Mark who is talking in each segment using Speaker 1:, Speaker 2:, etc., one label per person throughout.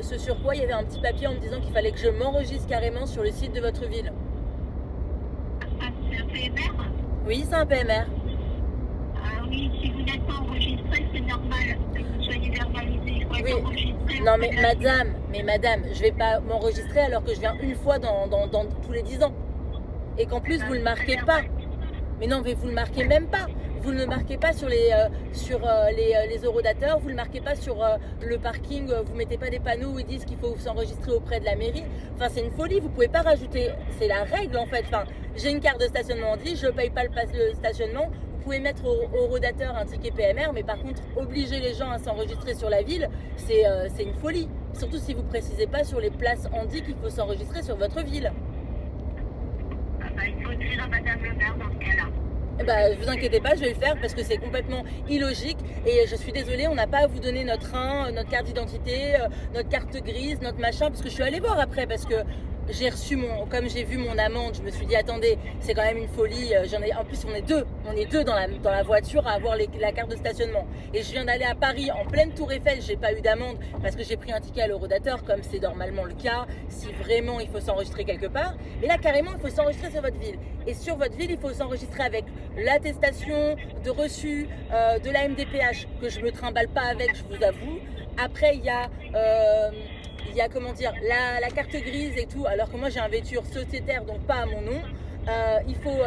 Speaker 1: ce sur quoi il y avait un petit papier en me disant qu'il fallait que je m'enregistre carrément sur le site de votre ville.
Speaker 2: Ah, c'est un PMR?
Speaker 1: Oui, c'est un PMR.
Speaker 2: Ah oui, si vous n'êtes pas enregistré, c'est normal que vous soyez verbalisé. Il faut
Speaker 1: Oui.
Speaker 2: être enregistré.
Speaker 1: Non mais madame, je vais pas m'enregistrer alors que je viens une fois dans tous les 10 ans. Et qu'en plus vous le marquez pas. Mais non, mais vous le marquez même pas. Vous ne le marquez pas sur les horodateurs, vous ne le marquez pas sur le parking, vous mettez pas des panneaux où ils disent qu'il faut s'enregistrer auprès de la mairie. Enfin, c'est une folie, vous pouvez pas rajouter, c'est la règle en fait. Enfin, j'ai une carte de stationnement en 10, je paye pas le stationnement. Vous pouvez mettre au horodateur un ticket PMR, mais par contre, obliger les gens à s'enregistrer sur la ville, c'est une folie. Surtout si vous précisez pas sur les places en 10 qu'il faut s'enregistrer sur votre ville.
Speaker 2: Ah bah, il faut écrire à Madame le maire dans ce cas-là.
Speaker 1: Bah, vous inquiétez pas, je vais le faire parce que c'est complètement illogique et je suis désolée, on n'a pas à vous donner notre notre carte d'identité, notre carte grise, notre machin, parce que je suis allée voir après parce que j'ai reçu comme j'ai vu mon amende, je me suis dit attendez, c'est quand même une folie, en plus on est deux dans la voiture à avoir la carte de stationnement. Et je viens d'aller à Paris en pleine Tour Eiffel, j'ai pas eu d'amende parce que j'ai pris un ticket à l'horodateur comme c'est normalement le cas, si vraiment il faut s'enregistrer quelque part. Mais là carrément il faut s'enregistrer sur votre ville. Et sur votre ville il faut s'enregistrer avec l'attestation de reçu de la MDPH que je me trimballe pas avec, je vous avoue. Après il y a comment dire, la carte grise et tout, alors que moi j'ai un vêture sociétaire, donc pas à mon nom. Il faut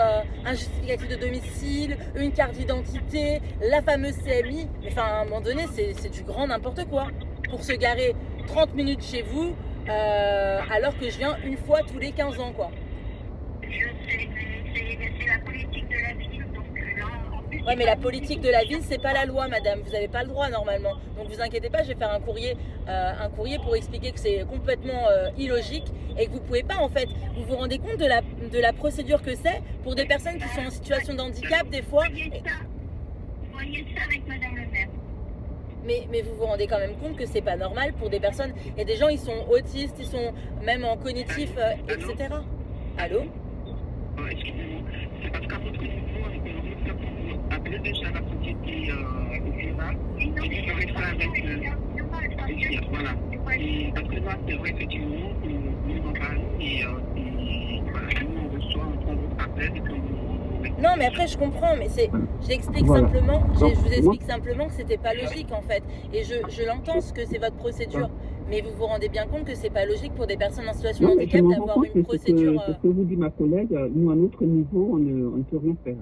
Speaker 1: un justificatif de domicile, une carte d'identité, la fameuse CMI. Enfin, à un moment donné, c'est du grand n'importe quoi. Pour se garer 30 minutes chez vous, alors que je viens une fois tous les 15 ans, quoi.
Speaker 2: Je sais, mais c'est la politique de la ville, donc là, en plus...
Speaker 1: Ouais, mais la politique de la ville, c'est pas la loi, madame. Vous n'avez pas le droit, normalement. Donc, vous inquiétez pas, je vais faire un courrier pour expliquer que c'est complètement illogique et que vous pouvez pas, en fait. Vous vous rendez compte de la procédure que c'est pour des personnes qui sont en situation de handicap, des fois.
Speaker 2: Voyez ça avec Madame le maire.
Speaker 1: Mais vous vous rendez quand même compte que c'est pas normal pour des personnes. Il y a des gens, ils sont autistes, ils sont même en cognitif, etc. Allô?
Speaker 3: Excusez-moi, c'est parce qu'à votre niveau, on peut vous appeler déjà la société régionale et vous ferez ça avec voilà. Et parce que là, c'est vrai, effectivement, nous en parlons et voilà, nous on reçoit, on prend votre appel et puis on...
Speaker 1: Non, mais après, je comprends, mais j'explique
Speaker 4: Voilà.
Speaker 1: simplement, je
Speaker 4: Donc,
Speaker 1: vous
Speaker 4: moi-
Speaker 1: explique simplement que c'était pas logique en fait. Et je l'entends ce que c'est votre procédure. Mais vous vous rendez bien compte que c'est pas logique pour des personnes en situation de
Speaker 4: Non, mais je
Speaker 1: handicap
Speaker 4: me rends
Speaker 1: d'avoir
Speaker 4: compte
Speaker 1: une
Speaker 4: que
Speaker 1: procédure.
Speaker 4: ce que vous dit ma collègue, nous à notre niveau, on ne peut rien faire.